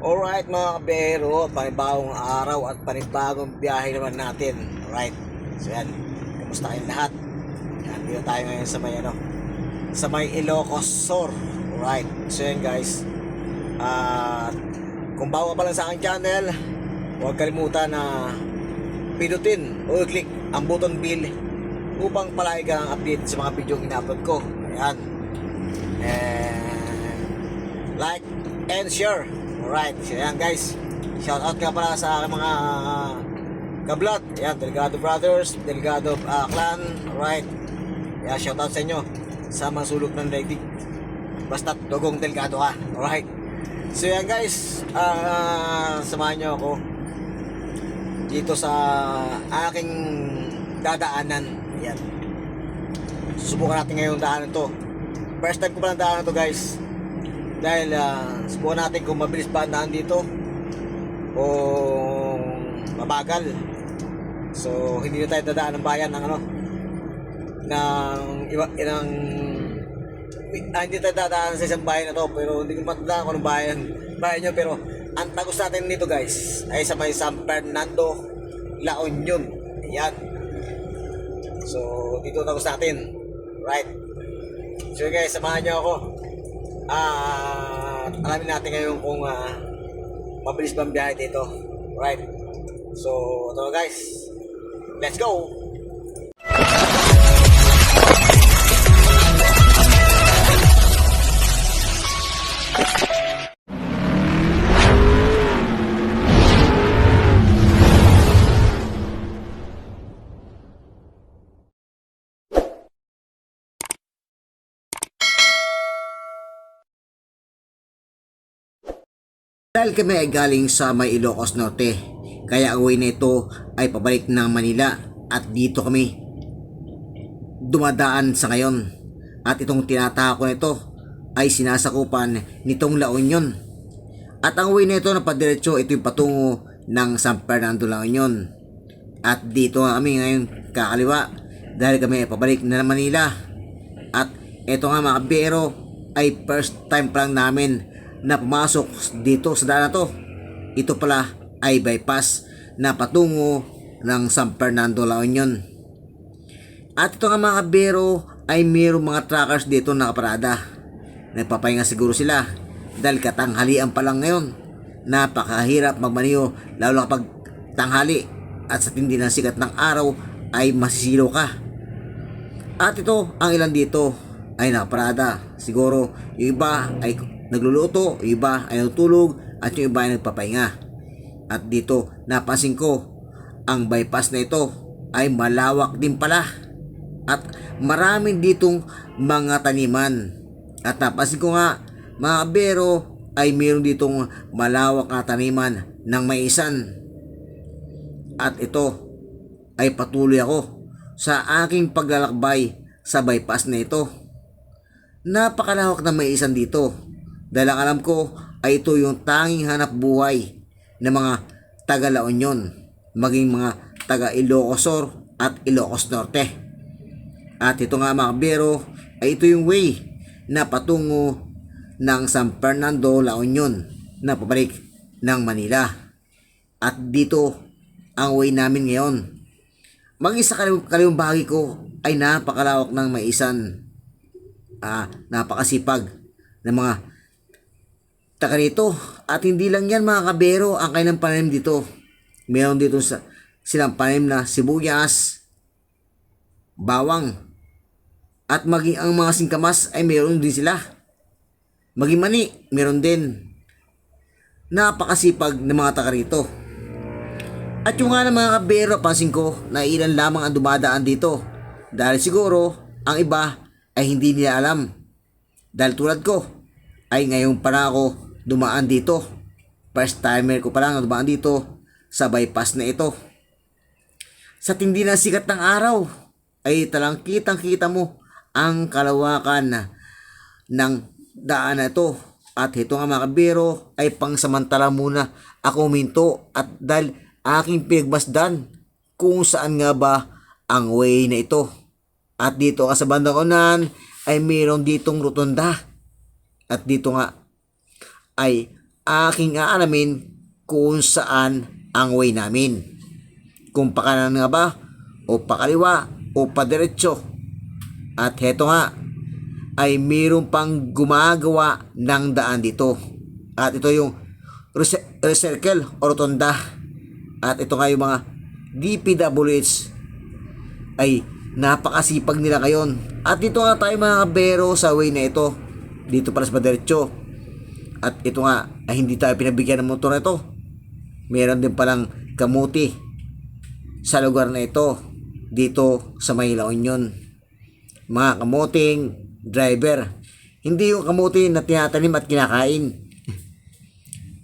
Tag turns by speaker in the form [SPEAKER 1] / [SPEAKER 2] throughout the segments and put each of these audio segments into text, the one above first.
[SPEAKER 1] Alright mga kabero, panibagong araw at panibagong biyahe naman natin. Alright, so yan, kamusta kayong lahat? Yan, dito tayo ngayon sa may sa may Ilocos Sur. Alright, so yan guys, kung bago ka pa lang sa aking channel, huwag kalimutan na pinutin o click ang button bell upang palagi kang update sa mga video ina-upload ko. Ayan, and like and share. Alright, so yan guys, shout out nga pala sa aking mga kablog. Ayan, Delgado Brothers, Delgado Clan. Alright, yeah, shout out sa inyo sa mga sulok ng daigdig, basta't dugong Delgado ka. Alright, so yan guys, samahan nyo ako dito sa aking dadaanan. Ayan, susubukan natin ngayong daanan to. First time ko palang daanan to guys, dahil subukan natin kung mabilis ba ang daan dito o mabagal. So hindi na tayo dadaan ng bayan ng hindi tayo dadaan sa isang bayan na to, pero hindi ko matandaan kung anong bayan nyo. Pero ang tagos natin dito guys ay sa may San Fernando, La Union. Ayan, so dito tagos natin. Right, so guys, samahan nyo ako. Alamin natin ngayon kung mabilis bang biyahe dito. Right, so ito guys, let's go. Dahil kami ay galing sa may Ilocos Norte, kaya ang way na ito ay pabalik ng Manila at dito kami dumadaan sa ngayon. At itong tinatahak ko na ito ay sinasakupan nitong La Union. At ang way na ito na padiretso, ito yung patungo ng San Fernando, La Union. At dito nga kami ngayon kakaliwa dahil kami ay pabalik na ng Manila. At ito nga mga kabiyero ay first time pa lang namin na pumasok dito sa daan na to. Ito pala ay bypass na patungo ng San Fernando, La Union. At ito nga mga kabero ay mayroong mga truckers dito nakaparada. Nagpapahinga siguro sila dahil katanghalian pa lang ngayon. Napakahirap magmaniho lalo kapag tanghali at sa tindi ng sikat ng araw ay masisilaw ka. At ito ang ilan dito ay nakaparada. Siguro yung iba ay nagluluto, yung iba ay natutulog, at yung iba ay nagpapahinga. At dito napansin ko, ang bypass na ito ay malawak din pala at marami ditong mga taniman. At napansin ko nga mga kabero ay mayroon ditong malawak na taniman ng maisan. At ito ay patuloy ako sa aking paglalakbay sa bypass na ito. Napakalawak na maisan dito. Dahil ang alam ko ay ito yung tanging hanap buhay ng mga taga La Union, maging mga taga Ilocos Sur at Ilocos Norte. At ito nga mga kabero ay ito yung way na patungo ng San Fernando, La Union na pabalik ng Manila. At dito ang way namin ngayon. Maging sa kaliwang bahagi ko ay napakalawak ng maisan. Napakasipag ng mga taga rito. At hindi lang yan mga kabero ang kanilang pananim dito. Meron dito silang pananim na sibuyas, bawang, at maging ang mga singkamas ay meron din sila. Maging mani, meron din. Napakasipag ng mga taga rito. At yung nga ng mga kabero, pansin ko na ilan lamang ang dumadaan dito. Dahil siguro ang iba ay hindi nila alam. Dahil tulad ko ay ngayon pa na ako dumaan dito. First timer ko pa lang dumaan dito sa bypass na ito. Sa tindi ng sikat ng araw ay talang kitang kita mo ang kalawakan ng daan na ito. At ito nga mga kabero ay pangsamantala muna ako minto at dahil aking pinagmasdan kung saan nga ba ang way na ito. At dito nga sa bandang unahan ay mayroon ditong rotunda. At dito nga ay aking aalamin kung saan ang way namin. Kung pakanan nga ba, o pakaliwa, o padiretso. At heto nga, ay mayroon pang gumagawa ng daan dito. At ito yung recircle o rotonda. At ito nga yung mga DPWH ay napakasipag nila ngayon. At dito nga tayo mga kabero sa way na ito. Dito pala sa padiretso. At ito nga ay hindi tayo pinabigyan ng motor na ito. Meron din palang kamuti sa lugar na ito dito sa may La Union. Mga kamuting driver, hindi yung kamuti na tinatanim at kinakain.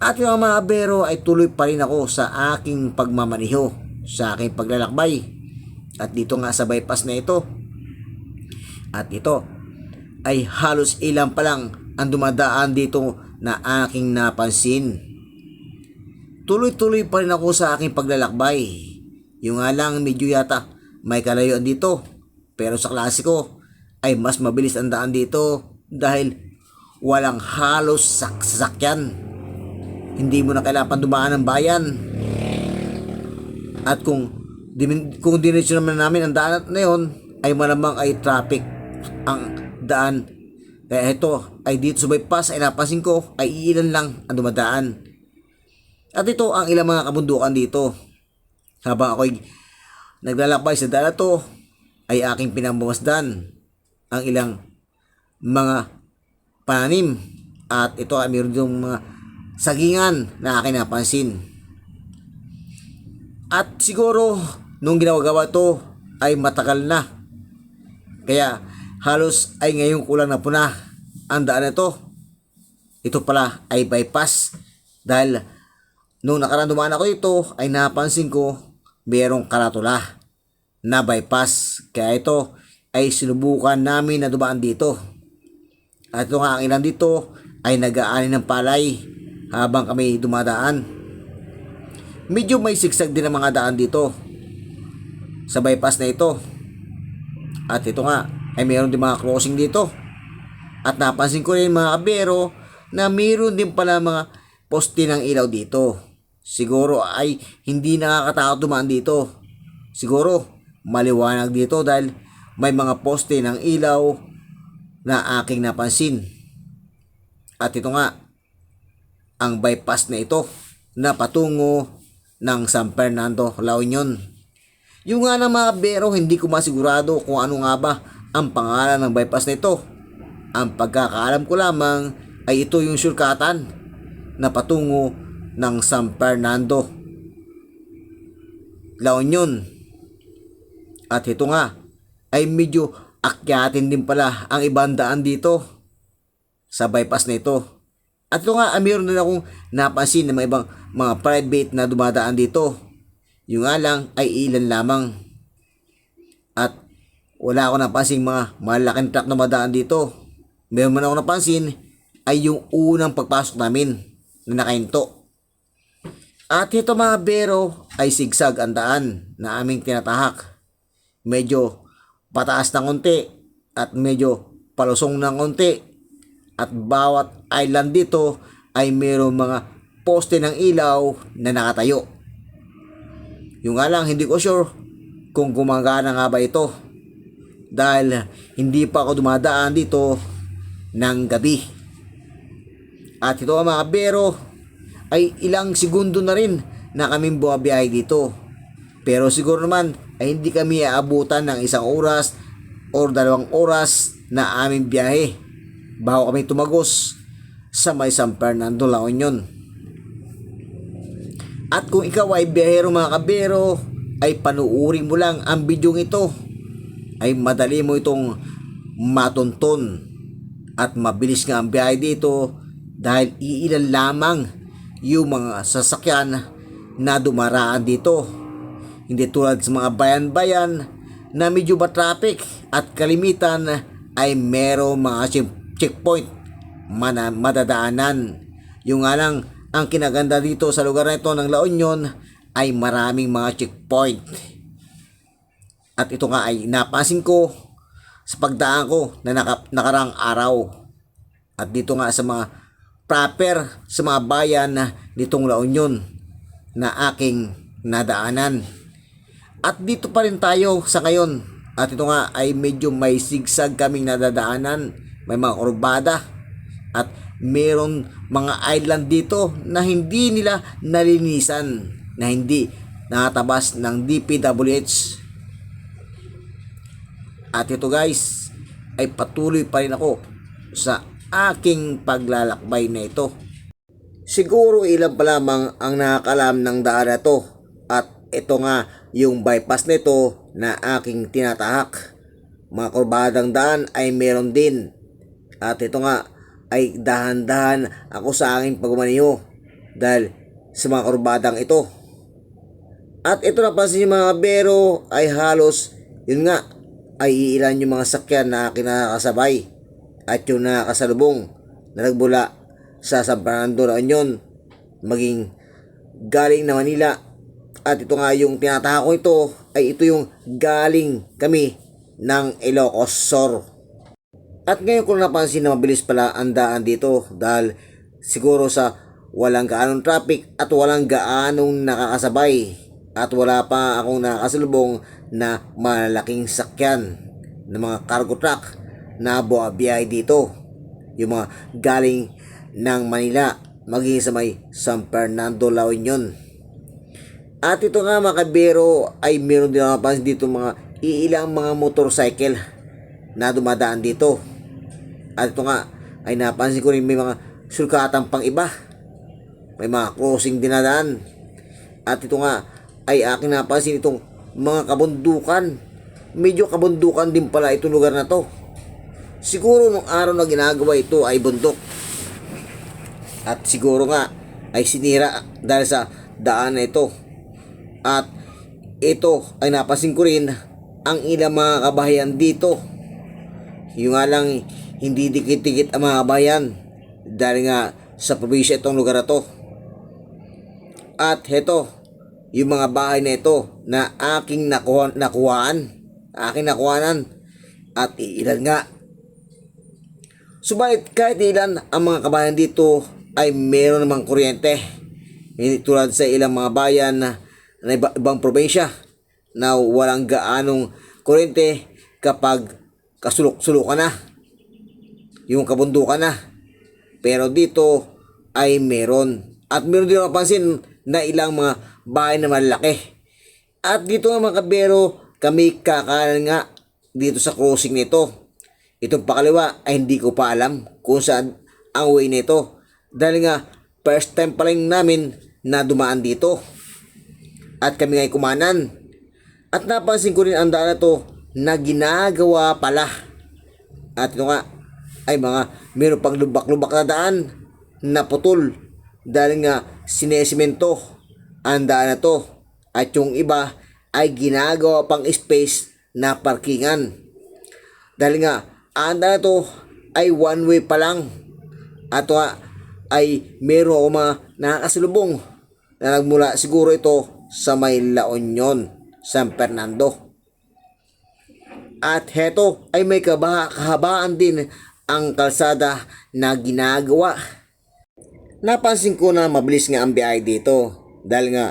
[SPEAKER 1] At yung mga bero ay tuloy pa rin ako sa aking pagmamaniho, sa aking paglalakbay. At dito nga sa bypass na ito, at ito ay halos ilang pa lang ang dumadaan dito na aking napansin. Tuloy-tuloy pa rin ako sa aking paglalakbay. Yung nga lang medyo yata may kalayuan dito. Pero sa klase ko ay mas mabilis ang daan dito dahil walang halos sasakyan. Hindi mo na kailangan dumaan ng bayan. At kung diretso naman namin ang daan na yun, ay malamang ay traffic ang daan. Kaya ito ay dito sa bypass ay napansin ko ay ilan lang ang dumadaan. At ito ang ilang mga kabundukan dito. Habang ako'y naglalakbay sa daan to, ay aking pinambamasdan ang ilang mga pananim. At ito ay mayroon yung mga sagingan na aking napansin. At siguro nung ginagawa to ay matagal na. Kaya halos ay ngayong kulang na po na ang daan na to. Ito pala ay bypass. Dahil nung nakaraan dumaan ako ito ay napansin ko merong karatula na bypass. Kaya ito ay sinubukan namin na dumaan dito. At ito nga ang ilan dito ay nag-aani ng palay habang kami dumadaan. Medyo may sigsag din ang mga daan dito sa bypass na ito. At ito nga ay mayroon din mga crossing dito. At napansin ko rin mga kabero na mayroon din pala mga poste ng ilaw dito. Siguro ay hindi nakakatakot dumaan dito. Siguro maliwanag dito dahil may mga poste ng ilaw na aking napansin. At ito nga ang bypass na ito na patungo ng San Fernando, La Union. Yung nga na mga bero, hindi ko masigurado kung ano nga ba ang pangalan ng bypass na ito. Ang pagkakaalam ko lamang ay ito yung shortcutan na patungo ng San Fernando, La Union. At ito nga ay medyo akyatin din pala ang ibang daan dito sa bypass na ito. At ito nga, mayroon din akong napansin na may ibang mga private na dumadaan dito. Yung nga lang ay ilan lamang. At wala ako napansin mga malaking truck na madaan dito. Meron man ako napansin ay yung unang pagpasok namin na nakahinto. At ito mga bero ay sigsag ang daan na aming tinatahak. Medyo pataas ng konti at medyo palusong ng konti. At bawat island dito ay mayroong mga poste ng ilaw na nakatayo. Yung nga lang hindi ko sure kung gumagana nga ba ito. Dahil hindi pa ako dumadaan dito ng gabi. At ito mga bero ay ilang segundo na rin na kaming bumabiyahe dito. Pero siguro naman ay hindi kami aabutan ng 1 oras o 2 oras na aming biyahe bago kami tumagos sa may San Fernando, La Union. At kung ikaw ay biyahero mga kabero, ay panuuri mo lang ang bidyong ito. Ay madali mo itong matunton. At mabilis nga ang biyahe dito dahil iilan lamang yung mga sasakyan na dumaraan dito. Hindi tulad sa mga bayan-bayan na medyo ba-traffic at kalimitan ay merong mga checkpoint madadaanan. Yung nga lang ang kinaganda dito sa lugar na ito ng La Union ay maraming mga checkpoint. At ito nga ay napansin ko sa pagdaan ko na nakarang araw. At dito nga sa mga proper sa mga bayan nitong La Union na aking nadaanan. At dito pa rin tayo sa ngayon. At ito nga ay medyo may sigsag kaming nadadaanan. May mga kurbada. At meron mga island dito na hindi nila nalinisan. Na hindi nakatabas ng DPWH. At ito guys, ay patuloy pa rin ako sa aking paglalakbay na ito. Siguro ilan pa lamang ang nakakalam ng daan na to. At ito nga yung bypass nito na aking tinatahak. Mga kurbadang daan ay meron din. At ito nga ay dahan-dahan ako sa aking pagmaniho dahil sa mga kurbadang ito. At ito na pansin yung mga bero ay halos yun nga ay ilan yung mga sakyan na aking nakakasabay at yung nakakasalubong na nagbula sa San Fernando La Union maging galing na Manila. At ito nga yung tinataha ko ito ay ito yung galing kami ng Ilocos Sur. At ngayon ko napansin na mabilis pala ang daan dito dahil siguro sa walang gaanong traffic at walang gaanong nakakasabay at wala pa akong nakasalubong na malaking sakyan na mga cargo truck na buhabiyahe dito. Yung mga galing ng Manila maging sa may San Fernando La Union. At ito nga mga kabero ay meron din napansin dito mga iilang mga motorcycle na dumadaan dito. At ito nga ay napansin ko rin may mga sulkatan pang iba. May mga crossing dinadaan. At ito nga ay aking napansin itong mga kabundukan. Medyo kabundukan din pala itong lugar na to. Siguro nung araw na ginagawa ito ay bundok. At siguro nga ay sinira dahil sa daan na ito. At ito ay napansin ko rin ang ilang mga kabahayan dito. Yung nga lang hindi dikit-dikit ang mga kabahayan dahil nga sa probinsya itong lugar na to. At heto yung mga bahay na ito na aking nakuhaan at ilan nga. Subalit kahit ilan ang mga kabayan dito ay meron namang kuryente. Hindi tulad sa ilang mga bayan na ibang probinsya na walang gaanong kuryente kapag kasulok-sulok ka na. Yung kabundukan na. Pero dito ay meron. At meron din mapansin na ilang mga bahay na malaki. At dito nga mga kabero, kami kakanan nga dito sa crossing nito. Itong pakaliwa ay hindi ko pa alam kung saan ang way nito. Dahil nga first time pa lang namin na dumaan dito. At kami nga kumanan. At napansin ko rin ang daan na to na ginagawa pala. At ito nga ay mga meron pang lubak-lubak na daan na putol. Dahil nga sinesemento ang daan na to. At yung iba ay ginagawa pang space na parkingan. Dahil nga ang daan na to ay one way pa lang. At ay meron ako mga nakakasalubong na nagmula siguro ito sa may La Union, San Fernando. At heto ay may kahabaan din ang kalsada na ginagawa. Napansin ko na mabilis nga ang biyahe dito dahil nga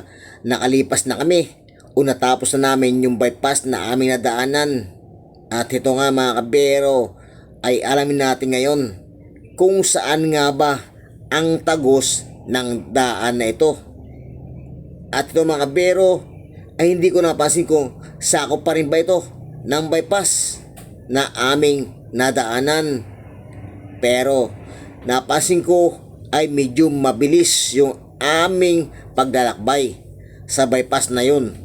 [SPEAKER 1] nakalipas na kami o natapos na namin yung bypass na aming nadaanan. At ito nga mga kabero ay alamin natin ngayon kung saan nga ba ang tagos ng daan na ito. At ito mga kabero ay hindi ko napansin kung sakop pa rin ba ito ng bypass na aming nadaanan. Pero napansin ko ay medyo mabilis yung aming paglalakbay sa bypass na yun.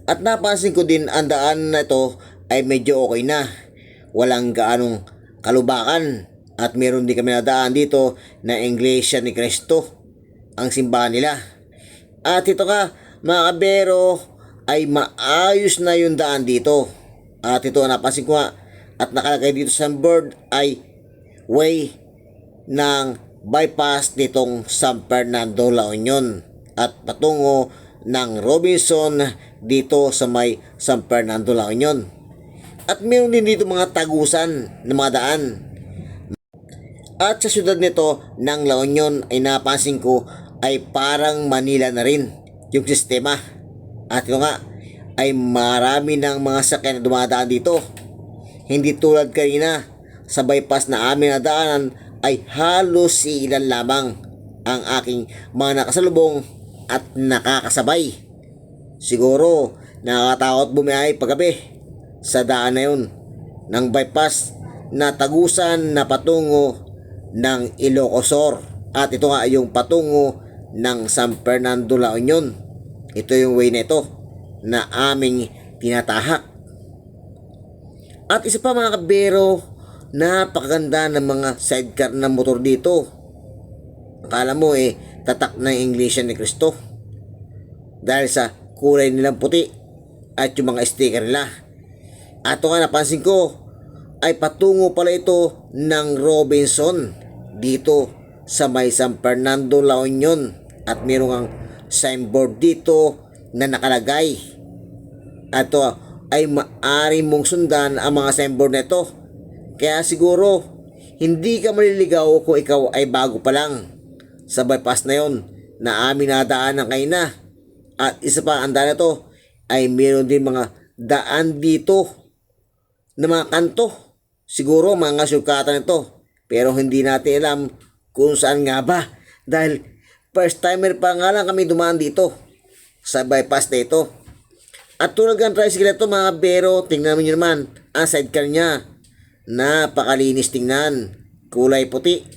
[SPEAKER 1] At napansin ko din ang daan na ito ay medyo okay na. Walang gaanong kalubakan. At meron din kami nadaan dito na Iglesia ni Cristo, ang simbahan nila. At ito nga mga kabero ay maayos na yung daan dito. At ito napansin ko nga at nakalagay dito sa board ay way ng bypass nitong San Fernando La Union at patungo ng Robinson dito sa may San Fernando La Union. At meron din dito mga tagusan ng mga daan. At sa syudad nito ng La Union ay napansin ko ay parang Manila na rin yung sistema. At ito nga ay marami ng mga sakyan na dumadaan dito. Hindi tulad kanina sa bypass na amin nadaanan ay halos ilan lamang ang aking mga nakasalubong at nakakasabay. Siguro nakakatakot bumiyahe paggabi sa daan na yun ng bypass na tagusan na patungo ng Ilocosur. At ito nga yung patungo ng San Fernando La Union. Ito yung way na ito na aming tinatahak. At isa pa mga kabero, napakaganda ng mga sidecar na motor dito. Akala mo tatak ng English ni Cristo dahil sa kulay nilang puti at yung mga sticker nila. At ito nga napansin ko ay patungo pala ito ng Robinson dito sa may San Fernando La Union. At mayroong ang signboard dito na nakalagay. At ito ay maaari mong sundan ang mga signboard na ito. Kaya siguro hindi ka maliligaw kung ikaw ay bago pa lang sa bypass na yon na amin nadaanan kayo na. At isa pa ang daan na ito ay mayroon din mga daan dito na mga kanto. Siguro mga sukatan ito. Pero hindi natin alam kung saan nga ba. Dahil first timer pa nga lang kami dumaan dito sa bypass na ito. At tulad ng tricycle ito mga bero, tingnan mo nyo naman ang sidecar niya. Napakalinis tingnan. Kulay puti.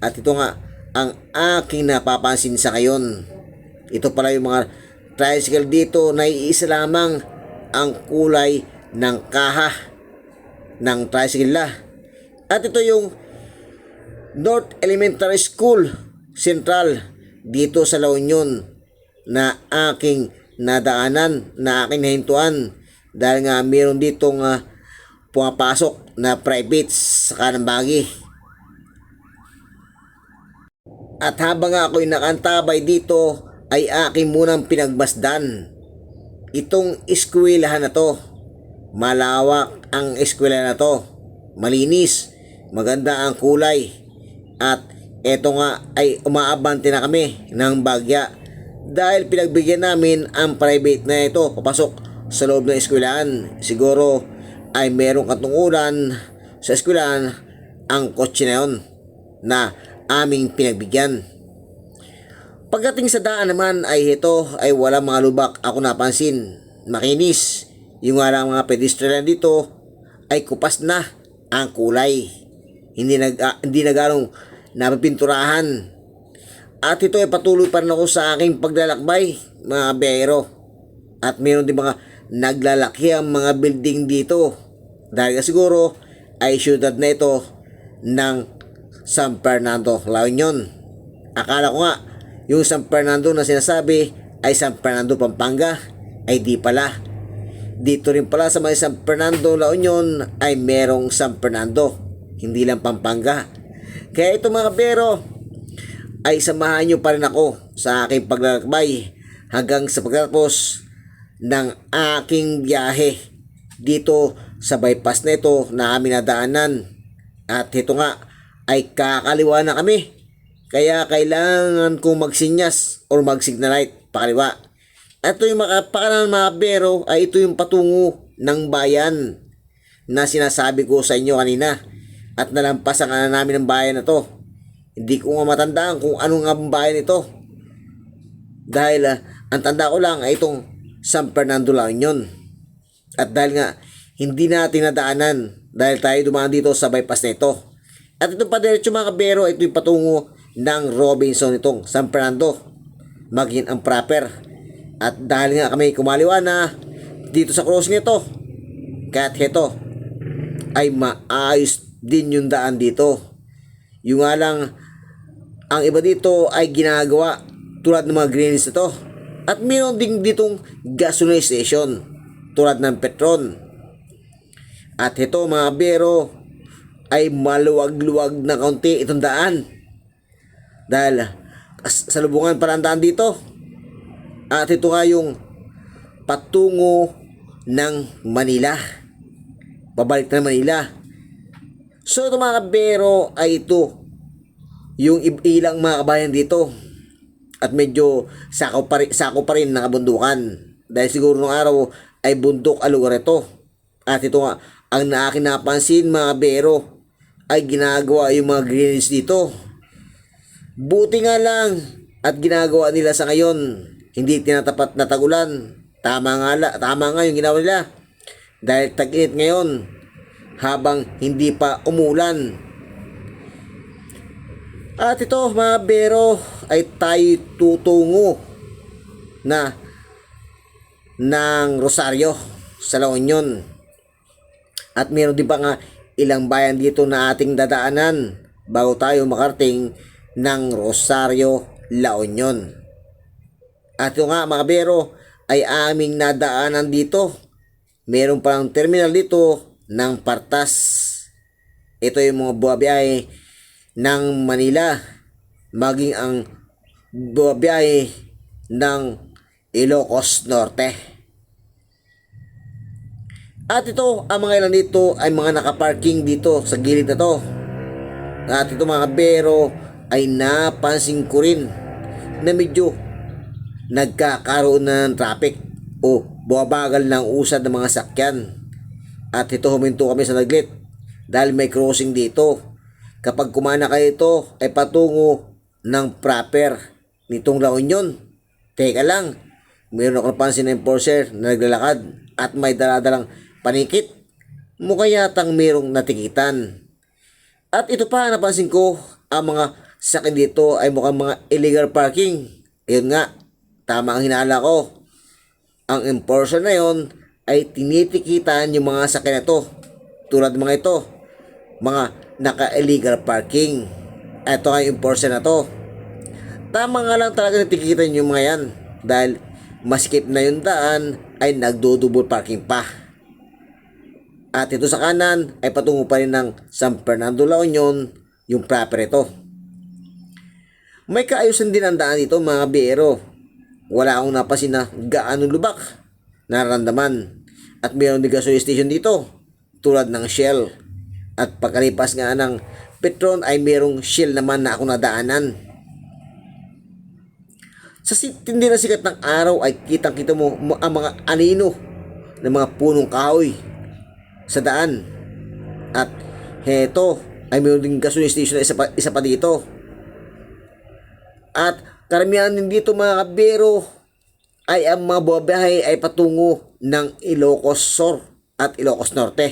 [SPEAKER 1] At ito nga ang aking napapansin sa ngayon. Ito pala yung mga tricycle dito na iisa lamang ang kulay ng kaha ng tricycle la. At ito yung North Elementary School Central dito sa La Union na aking nadaanan, na aking nahintuan dahil nga mayroon ditong pumapasok na private sa kanang bagi. At habang ako'y nakantabay dito ay aking munang pinagmasdan itong eskwelahan na to. Malawak ang eskwela na to, malinis, maganda ang kulay. At eto nga ay umaabante na kami ng bagya dahil pinagbigyan namin ang private na ito papasok sa loob ng eskwelahan. Siguro ay merong katungulan sa eskwelahan ang kotse na yun na aming pinagbigyan. Pagdating sa daan naman ay ito ay walang mga lubak ako napansin. Makinis. Yung nga lang mga pedestrian dito ay kupas na ang kulay. Hindi na ganong napipinturahan. At ito ay patuloy pa rin ako sa aking paglalakbay mga biyahero. At mayroon din mga naglalaki ang mga building dito. Dahil siguro ay syudad na ito ng San Fernando La Union. Akala ko nga yung San Fernando na sinasabi ay San Fernando Pampanga. Ay di pala. Dito rin pala sa may San Fernando La Union ay merong San Fernando. Hindi lang Pampanga. Kaya ito mga bero ay samahan nyo pa rin ako sa aking paglalakbay hanggang sa pagtatapos ng aking biyahe dito sa bypass na ito na aming nadaanan. At ito nga ay kakaliwa na kami. Kaya kailangan kong magsinyas or magsignalite pakaliwa. At ito yung pakanan mga bero ay ito yung patungo ng bayan na sinasabi ko sa inyo kanina. At nalampasan ka na namin ang bayan na to. Hindi ko nga matandaan kung ano nga ang bayan ito. Dahil ang tanda ko lang ay itong San Fernando La Union. At dahil nga hindi natin nadaanan dahil tayo dumaan dito sa bypass na ito. At ito pa diretso mga kabero, ito yung patungo ng Robinson itong San Fernando. Maging ang proper. At dahil nga kami kumaliwa na dito sa crossing ito. Kaya't ito ay maayos din yung daan dito. Yung nga lang ang iba dito ay ginagawa tulad ng mga greens na to. At mayroon din ditong gasoline station tulad ng Petron. At ito mga bero ay maluwag-luwag na kaunti itong daan. Dahil sa lubungan pa ang daan dito. At ito nga yung patungo ng Manila. Babalik na Manila. So ito mga kabero ay ito yung ilang mga kabayan dito. At medyo sako pa rin ng kabundukan. Dahil siguro nung araw ay bundok ang lugar ito. At ito nga, ang aking napansin mga bero, ay ginagawa yung mga greens dito. Buti nga lang at ginagawa nila sa ngayon. Hindi tinatapat na tagulan. Tama nga yung ginawa nila. Dahil tag-init ngayon habang hindi pa umulan. At ito mga bero ay tayo tutungo na ng Rosario sa La Union. At meron din pa nga ilang bayan dito na ating dadaanan bago tayo makarating ng Rosario, La Union. At ito nga mga bero ay aming nadaanan dito. Meron palang terminal dito ng Partas. Ito yung mga buwabiyahe ng Manila, maging ang buwabiyahe ng Ilocos Norte. At ito, ang mga ilan dito ay mga nakaparking dito sa gilid na to. At ito mga bero ay napansin ko rin na medyo nagkakaroon na ng traffic o bumabagal ng usad ng mga sakyan. At ito huminto kami sa Naglit dahil may crossing dito. Kapag kumana kayo ito ay patungo ng proper nitong La Union. Teka lang, mayroon ako napansin na enforcer na naglalakad at may daladalang panikit. Mukha yatang mayroong natikitan. At ito pa napansin ko, ang mga sakyan dito ay mukhang mga illegal parking. Ayun nga, tama ang hinala ko. Ang enforcer na yon ay tinitikitan yung mga sakyan na ito. Tulad mga ito, mga naka-illegal parking. Ito ay enforcer na to. Tama nga lang talaga natikitan yung mga yan dahil maskip na yung daan ay nagdo-double parking pa. At ito sa kanan ay patungo pa rin ng San Fernando, La Union yung proper ito. May kaayusan din ang daan dito mga biyero. Wala akong napasin na gaano lubak nararamdaman. At mayroon din gasoline station dito tulad ng Shell. At pagkalipas nga ng Petron ay mayroong Shell naman na ako nadaanan. Sa tindi na sikat ng araw ay kitang-kita mo ang mga anino ng mga punong kahoy sa daan. At heto ay mayroon din gasoline station na isa pa dito. At karamihan din dito mga kabero ay ang mga buwabiyahe ay patungo ng Ilocos Sur at Ilocos Norte.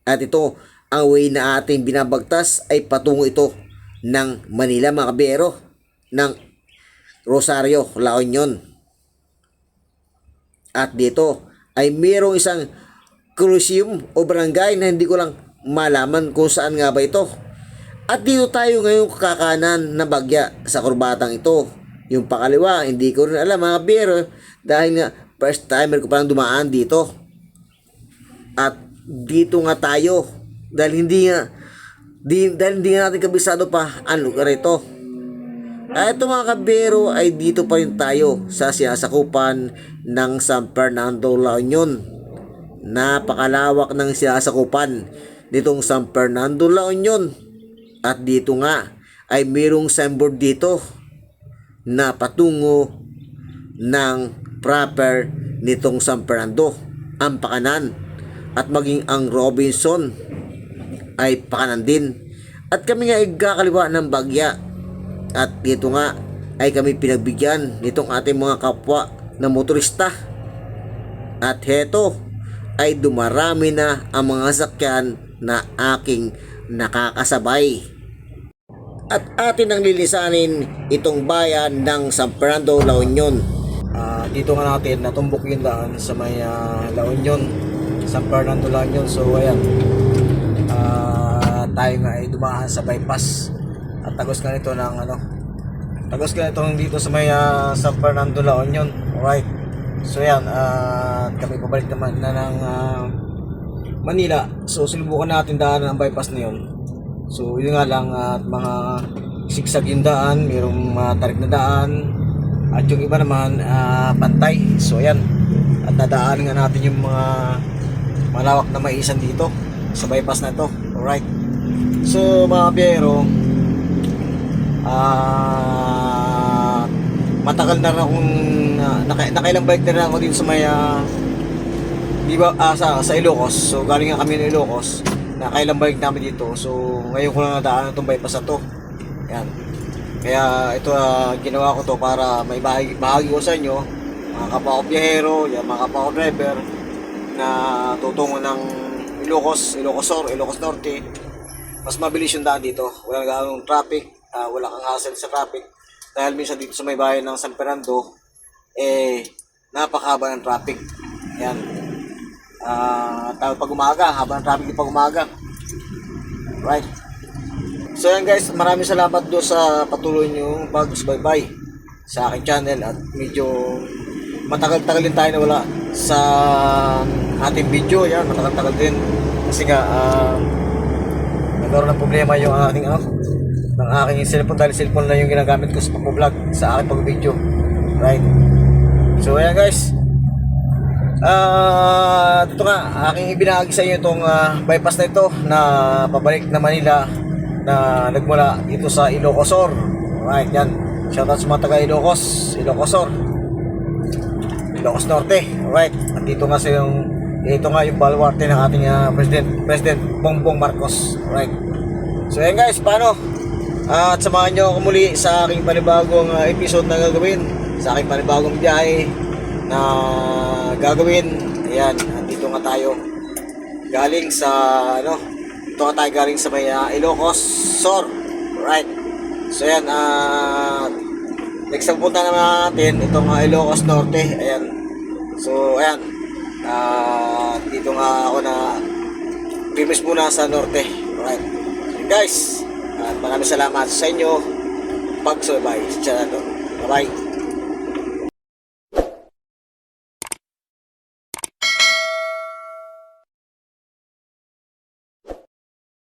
[SPEAKER 1] At ito, ang way na ating binabagtas ay patungo ito ng Manila mga kabero, ng Rosario, La Union. At dito ay mayroong isang crucium o barangay na hindi ko lang malaman kung saan nga ba ito. At dito tayo ngayong kakanan na bagya sa kurbatang ito. Yung pakaliwa, hindi ko rin alam mga bero dahil nga first timer ko palang dumaan dito. At dito nga tayo dahil hindi nga natin kabisado pa ang lugar ito. At ito mga kabero ay dito pa rin tayo sa sinasakupan ng San Fernando, La Union. Napakalawak ng sinasakupan nitong San Fernando, La Union. At dito nga ay mayroong signboard dito na patungo ng proper nitong San Fernando, ang pakanan. At maging ang Robinson ay pakanan din. At kami nga ay kakaliwa ng bagya. At dito nga ay kami pinagbigyan nitong ating mga kapwa na motorista. At heto ay dumarami na ang mga sakyan na aking nakakasabay. At atin ang lilisanin itong bayan ng San Fernando, La Union. Dito nga natin natumbok yung daan sa may La Union, San Fernando, La Union. So ayan, tayo nga ay dumaan sa bypass. At tagos ka nito ng tagos ka nito dito sa may San Fernando, La Union. Alright. So yan, kami pabalik naman na ng Manila. So sinubukan natin daanan ang bypass na yun. So yun nga lang, mga sigsag yung daan, mayroong tarik na daan, at yung iba naman pantay. So ayan, at nadaanan nga natin yung mga malawak na maisan dito sa bypass na ito. Alright. So mga biyero, Matagal na rin akong nakailang bike na rin ako dito sa may di ba, sa Ilocos. So galing nga kami ng Ilocos, nakailang bike namin dito. So ngayon ko lang nadaanan itong bypass na to. Yan. Kaya ito ginawa ko to para may bahagi ko sa inyo, mga kapwa ko biyahero, yan, mga kapwa ko driver na tutungo ng Ilocos Sur, Ilocos Norte. Mas mabilis yung daan dito, walang ganong traffic, wala kang hassle sa traffic. Dahil minsan dito sa may bayan ng San Fernando, napakahaba ng traffic. Yan. Pag umaga, haba ng traffic pag umaga. Right. So yan guys, maraming salamat doon sa patuloy nyo pag-subaybay sa aking channel. At medyo matagal-tagal din tayo na wala sa ating video. Yan, matagal-tagal din. Kasi nga, nagkaroon ng problema yung aking ng aking cellphone, dahil cellphone lang yung ginagamit ko sa pag-vlog, sa aking pag-video. Right. So ayan guys, ito nga, aking ibinahagi sa inyo itong bypass na ito na pabalik na Manila, na nagmula dito sa Ilocos Sur. Right, yan. Shoutout sa mga taga Ilocos, Ilocos Sur, Ilocos Norte. Right, andito nga sa ito nga yung baluarte ng ating President Bongbong Marcos. Right. So yan guys, paano? At samahan nyo ako muli sa aking panibagong episode na gagawin, sa aking panibagong biyahe na gagawin. Ayan, dito nga tayo galing sa dito nga tayo galing sa may Ilocos Sur. Right. So ayan, next na punta naman natin itong Ilocos Norte. Ayan. So ayan, dito nga ako na premise muna sa Norte. Right. So, guys, maraming salamat sa inyo pag-subaybay sa channel. Bye bye.